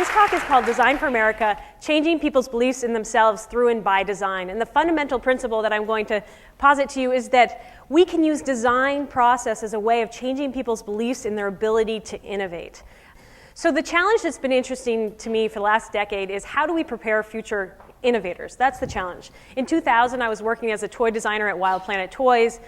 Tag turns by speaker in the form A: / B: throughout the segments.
A: This talk is called Design for America, Changing People's Beliefs in Themselves Through and by Design. And the fundamental principle that I'm going to posit to you is that we can use design process as a way of changing people's beliefs in their ability to innovate. So the challenge that's been interesting to me for the last decade is how do we prepare future innovators? That's the challenge. In 2000, I was working as a toy designer at Wild Planet Toys.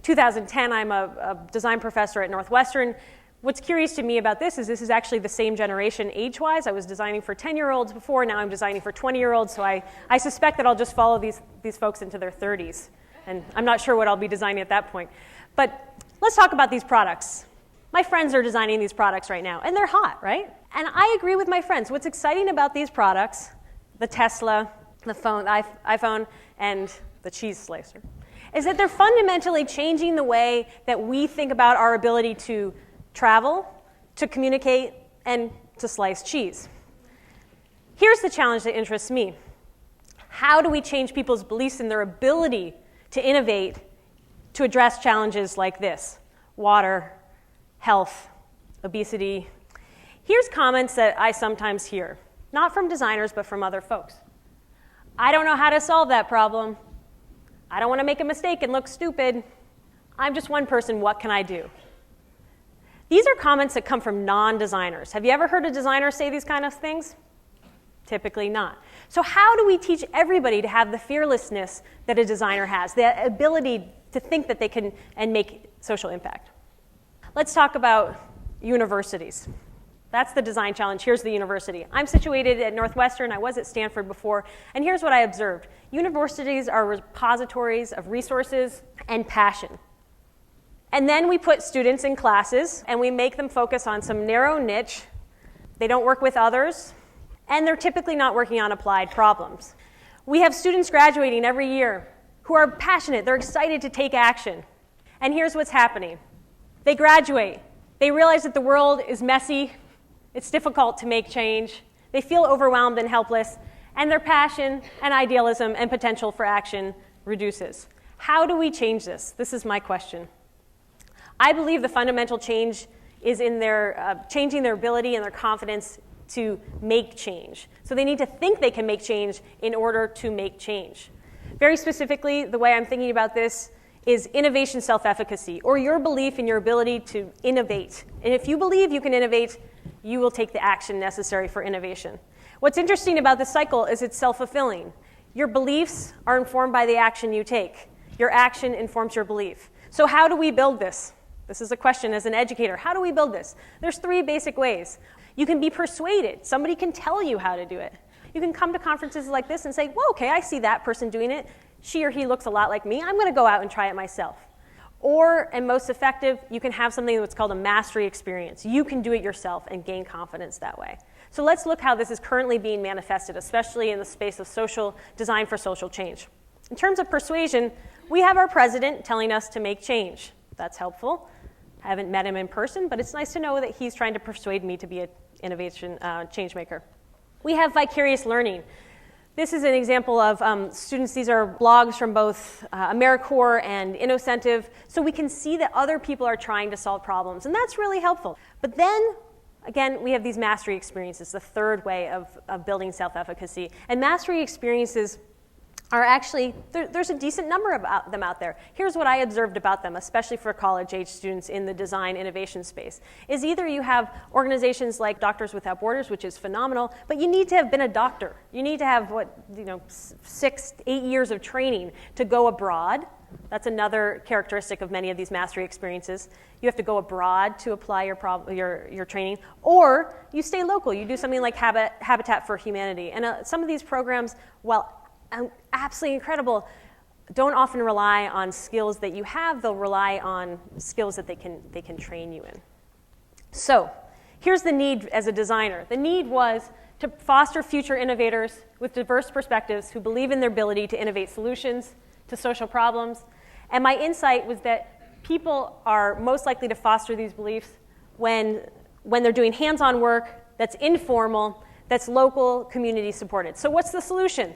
A: 2010, I'm a design professor at Northwestern. What's curious to me about this is actually the same generation age-wise. I was designing for 10-year-olds before, now I'm designing for 20-year-olds, so I suspect that I'll just follow these folks into their 30s. And I'm not sure what I'll be designing at that point. But let's talk about these products. My friends are designing these products right now, and they're hot, right? And I agree with my friends. What's exciting about these products, the Tesla, the phone, the iPhone, and the cheese slicer, is that they're fundamentally changing the way that we think about our ability to travel, to communicate, and to slice cheese. Here's the challenge that interests me. How do we change people's beliefs in their ability to innovate to address challenges like this? Water, health, obesity. Here's comments that I sometimes hear, not from designers, but from other folks. I don't know how to solve that problem. I don't want to make a mistake and look stupid. I'm just one person, what can I do? These are comments that come from non-designers. Have you ever heard a designer say these kind of things? Typically not. So how do we teach everybody to have the fearlessness that a designer has, the ability to think that they can and make social impact? Let's talk about universities. That's the design challenge. Here's the university. I'm situated at Northwestern. I was at Stanford before. And here's what I observed. Universities are repositories of resources and passion. And then we put students in classes, and we make them focus on some narrow niche. They don't work with others, and they're typically not working on applied problems. We have students graduating every year who are passionate. They're excited to take action. And here's what's happening. They graduate. They realize that the world is messy. It's difficult to make change. They feel overwhelmed and helpless, and their passion and idealism and potential for action reduces. How do we change this? This is my question. I believe the fundamental change is in their changing their ability and their confidence to make change. So they need to think they can make change in order to make change. Very specifically, the way I'm thinking about this is innovation self-efficacy, or your belief in your ability to innovate. And if you believe you can innovate, you will take the action necessary for innovation. What's interesting about this cycle is it's self-fulfilling. Your beliefs are informed by the action you take. Your action informs your belief. So how do we build this? This is a question as an educator. How do we build this? There's 3 basic ways. You can be persuaded. Somebody can tell you how to do it. You can come to conferences like this and say, well, okay, I see that person doing it. She or he looks a lot like me. I'm going to go out and try it myself. Or, and most effective, you can have something that's called a mastery experience. You can do it yourself and gain confidence that way. So let's look how this is currently being manifested, especially in the space of social design for social change. In terms of persuasion, we have our president telling us to make change. That's helpful. I haven't met him in person, but it's nice to know that he's trying to persuade me to be an innovation change maker. We have vicarious learning. This is an example of students. These are blogs from both AmeriCorps and Innocentive, so we can see that other people are trying to solve problems, and that's really helpful. But then, again, we have these mastery experiences, the third way of building self-efficacy. And mastery experiences are actually, there's a decent number of them out there. Here's what I observed about them, especially for college-age students in the design innovation space, is either you have organizations like Doctors Without Borders, which is phenomenal, but you need to have been a doctor. You need to have, 6 to 8 years of training to go abroad. That's another characteristic of many of these mastery experiences. You have to go abroad to apply your training, or you stay local. You do something like Habitat for Humanity. And some of these programs, while absolutely incredible, don't often rely on skills that you have. They'll rely on skills that they can train you in. So here's the need as a designer. The need was to foster future innovators with diverse perspectives who believe in their ability to innovate solutions to social problems. And my insight was that people are most likely to foster these beliefs when they're doing hands-on work that's informal, that's local, community supported. So what's the solution?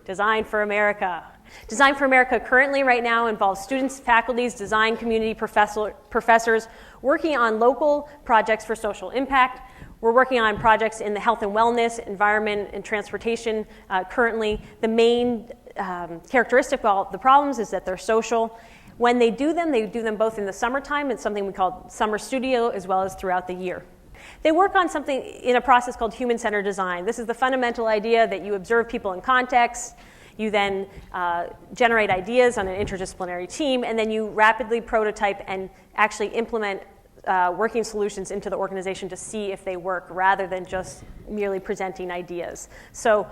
A: Design for America. Design for America currently right now involves students, faculties, design community professors working on local projects for social impact. We're working on projects in the health and wellness, environment, and transportation currently. The main characteristic of all the problems is that they're social. When they do them both in the summertime. It's something we call summer studio, as well as throughout the year. They work on something in a process called human-centered design. This is the fundamental idea that you observe people in context, you then generate ideas on an interdisciplinary team, and then you rapidly prototype and actually implement working solutions into the organization to see if they work, rather than just merely presenting ideas. So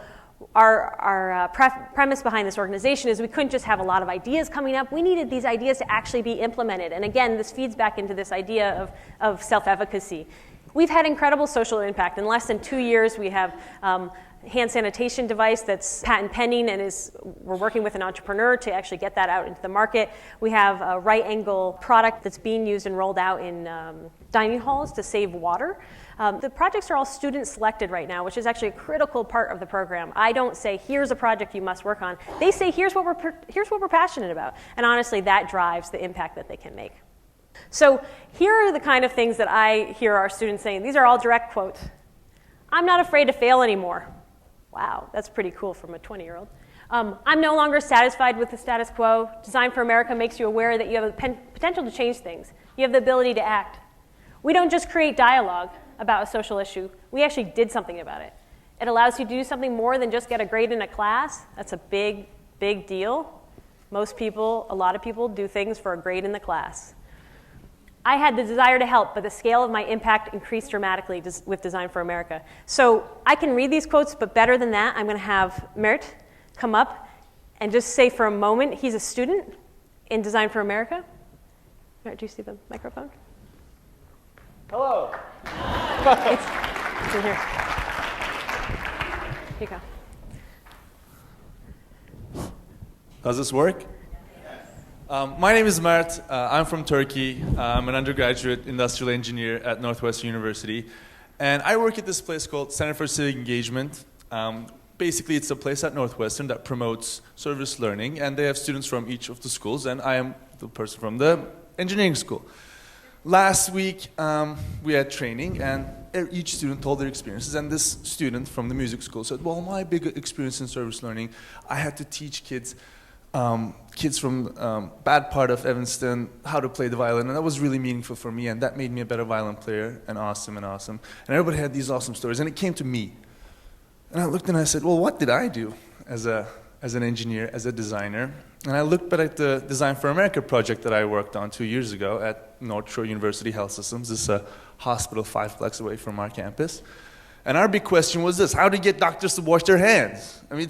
A: our premise behind this organization is we couldn't just have a lot of ideas coming up. We needed these ideas to actually be implemented. And again, this feeds back into this idea of self-efficacy. We've had incredible social impact. In less than 2 years, we have hand sanitation device that's patent pending, and we're working with an entrepreneur to actually get that out into the market. We have a right angle product that's being used and rolled out in dining halls to save water. The projects are all student selected right now, which is actually a critical part of the program. I don't say, here's a project you must work on. They say, here's what we're passionate about. And honestly, that drives the impact that they can make. So here are the kind of things that I hear our students saying. These are all direct quotes. I'm not afraid to fail anymore. Wow, that's pretty cool from a 20-year-old. I'm no longer satisfied with the status quo. Design for America makes you aware that you have the potential to change things. You have the ability to act. We don't just create dialogue about a social issue. We actually did something about it. It allows you to do something more than just get a grade in a class. That's a big, big deal. A lot of people do things for a grade in the class. I had the desire to help, but the scale of my impact increased dramatically with Design for America. So I can read these quotes, but better than that, I'm going to have Mert come up and just say for a moment, he's a student in Design for America. Mert, do you see the microphone?
B: Hello.
A: It's in here. Here you go.
B: Does this work? My name is Mert. I'm from Turkey. I'm an undergraduate industrial engineer at Northwestern University. And I work at this place called Center for Civic Engagement. Basically, it's a place at Northwestern that promotes service learning. And they have students from each of the schools. And I am the person from the engineering school. Last week, we had training. And each student told their experiences. And this student from the music school said, well, my big experience in service learning, I had to teach kids from bad part of Evanston how to play the violin, and that was really meaningful for me, and that made me a better violin player, and awesome. And everybody had these awesome stories, and it came to me. And I looked and I said, well, what did I do as an engineer, as a designer? And I looked back at the Design for America project that I worked on 2 years ago at Northwestern University Health Systems. This is a hospital 5 blocks away from our campus. And our big question was this: how to get doctors to wash their hands? I mean,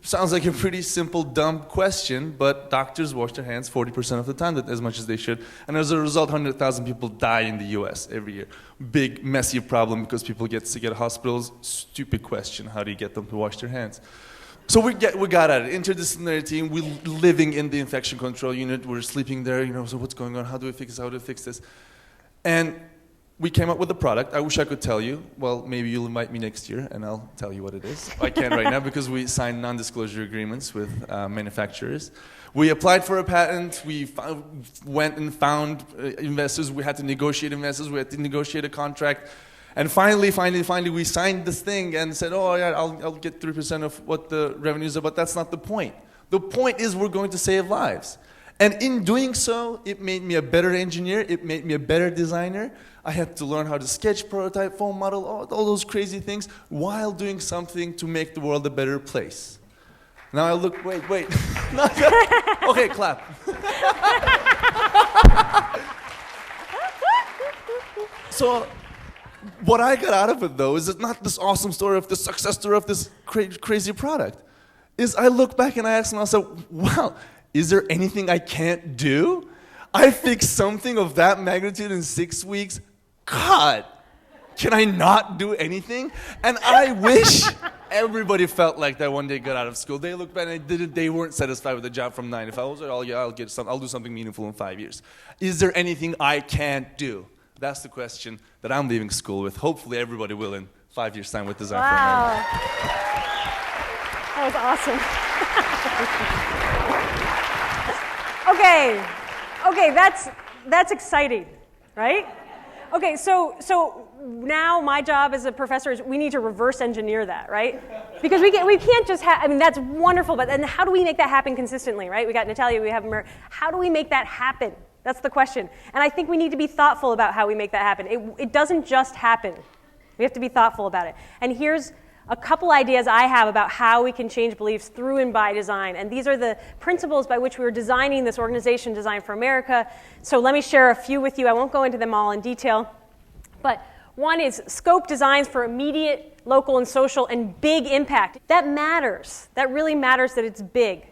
B: sounds like a pretty simple, dumb question, but doctors wash their hands 40% of the time, as much as they should. And as a result, 100,000 people die in the US every year. Big, messy problem because people get sick at hospitals. Stupid question, how do you get them to wash their hands? So we got at it. Interdisciplinary team, we're living in the infection control unit. We're sleeping there, so what's going on? How do we fix this? How do we fix this? And we came up with a product. I wish I could tell you. Well, maybe you'll invite me next year, and I'll tell you what it is. I can't right now because we signed non-disclosure agreements with manufacturers. We applied for a patent. We went and found investors. We had to negotiate investors. We had to negotiate a contract. And finally, we signed this thing and said, oh, yeah, I'll get 3% of what the revenues are, but that's not the point. The point is we're going to save lives. And in doing so, it made me a better engineer. It made me a better designer. I had to learn how to sketch, prototype, foam model, all those crazy things, while doing something to make the world a better place. Now I look, wait. Okay, clap. So what I got out of it, though, is not this awesome story of the success story of this crazy product. Is I look back and I ask myself, wow, is there anything I can't do? I fixed something of that magnitude in 6 weeks. God, can I not do anything? And I wish everybody felt like that when they got out of school. They looked back and they weren't satisfied with the job from 9 to 5. I was like, oh yeah, I'll do something meaningful in 5 years. Is there anything I can't do? That's the question that I'm leaving school with. Hopefully everybody will in 5 years' time with Design for America.
A: That was awesome. Okay, that's exciting, right? Okay, so now my job as a professor is we need to reverse engineer that, right? Because we can't just have, I mean, that's wonderful, but then how do we make that happen consistently, right? We got Natalia, we have Mer. How do we make that happen? That's the question. And I think we need to be thoughtful about how we make that happen. It doesn't just happen. We have to be thoughtful about it. And here's a couple ideas I have about how we can change beliefs through and by design. And these are the principles by which we were designing this organization, Design for America. So let me share a few with you. I won't go into them all in detail. But one is scope designs for immediate, local, and social, and big impact. That matters. That really matters that it's big.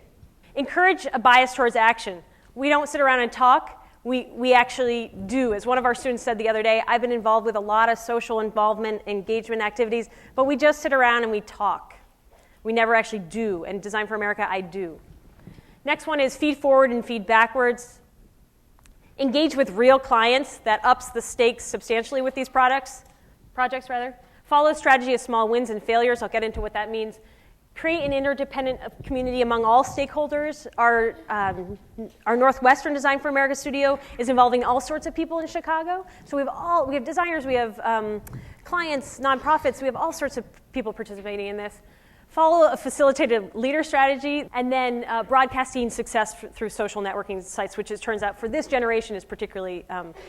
A: Encourage a bias towards action. We don't sit around and talk. We actually do. As one of our students said the other day, I've been involved with a lot of social involvement, engagement activities, but we just sit around and we talk. We never actually do. And Design for America, I do. Next one is feed forward and feed backwards. Engage with real clients. That ups the stakes substantially with these projects. Follow a strategy of small wins and failures. I'll get into what that means. Create an interdependent community among all stakeholders. Our Northwestern Design for America studio is involving all sorts of people in Chicago. So we have designers, we have clients, nonprofits, we have all sorts of people participating in this. Follow a facilitated leader strategy, and then broadcasting success through social networking sites, which it turns out for this generation is particularly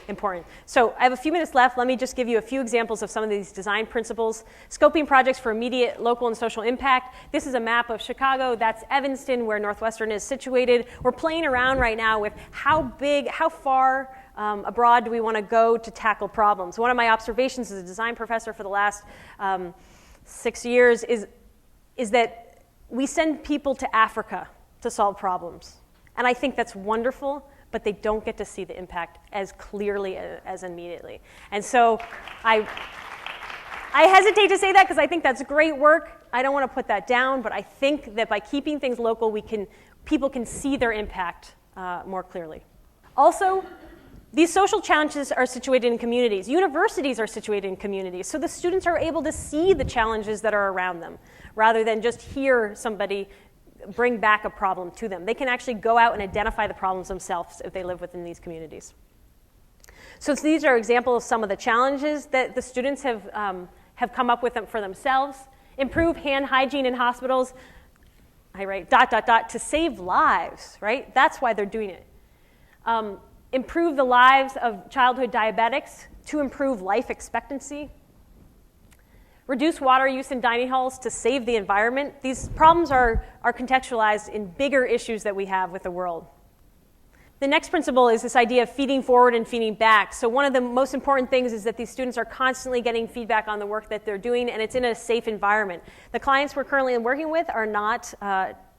A: important. So I have a few minutes left. Let me just give you a few examples of some of these design principles. Scoping projects for immediate local and social impact. This is a map of Chicago. That's Evanston, where Northwestern is situated. We're playing around right now with how far abroad do we want to go to tackle problems. One of my observations as a design professor for the last 6 years is that we send people to Africa to solve problems. And I think that's wonderful, but they don't get to see the impact as clearly as immediately. And so I hesitate to say that because I think that's great work. I don't want to put that down, but I think that by keeping things local, people can see their impact more clearly. Also, these social challenges are situated in communities. Universities are situated in communities, so the students are able to see the challenges that are around them, rather than just hear somebody bring back a problem to them. They can actually go out and identify the problems themselves if they live within these communities. So these are examples of some of the challenges that the students have come up with them for themselves. Improve hand hygiene in hospitals. I write ... to save lives, right? That's why they're doing it. Improve the lives of childhood diabetics to improve life expectancy. Reduce water use in dining halls to save the environment. These problems are contextualized in bigger issues that we have with the world. The next principle is this idea of feeding forward and feeding back. So one of the most important things is that these students are constantly getting feedback on the work that they're doing, and it's in a safe environment. The clients we're currently working with are not,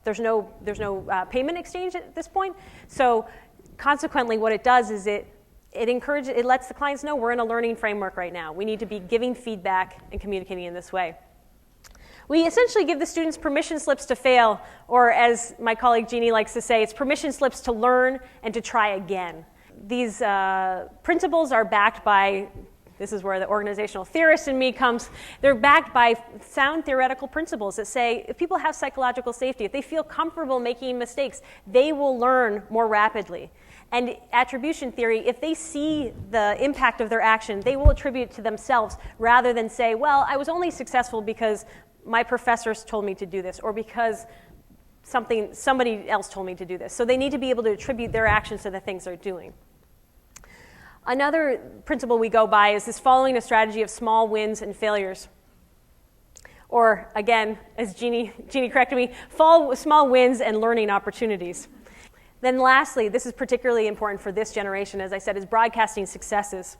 A: there's no payment exchange at this point. So consequently, what it does is it lets the clients know we're in a learning framework right now. We need to be giving feedback and communicating in this way. We essentially give the students permission slips to fail, or as my colleague Jeannie likes to say, it's permission slips to learn and to try again. These principles are backed by, this is where the organizational theorist in me comes, they're backed by sound theoretical principles that say if people have psychological safety, if they feel comfortable making mistakes, they will learn more rapidly. And attribution theory, if they see the impact of their action, they will attribute it to themselves rather than say, well, I was only successful because my professors told me to do this, or because somebody else told me to do this. So they need to be able to attribute their actions to the things they're doing. Another principle we go by is this following a strategy of small wins and failures. Or again, as Jeannie corrected me, small wins and learning opportunities. Then lastly, this is particularly important for this generation, as I said, is broadcasting successes.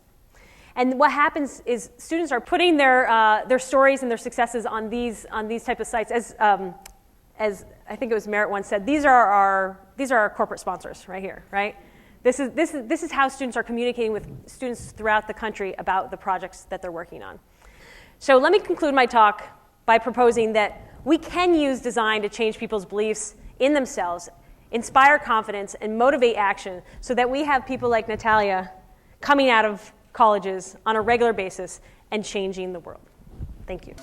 A: And what happens is students are putting their stories and their successes on these type of sites. As I think it was Merritt once said, these are our corporate sponsors right here, right? This is how students are communicating with students throughout the country about the projects that they're working on. So let me conclude my talk by proposing that we can use design to change people's beliefs in themselves, inspire confidence, and motivate action so that we have people like Natalia coming out of colleges on a regular basis and changing the world. Thank you.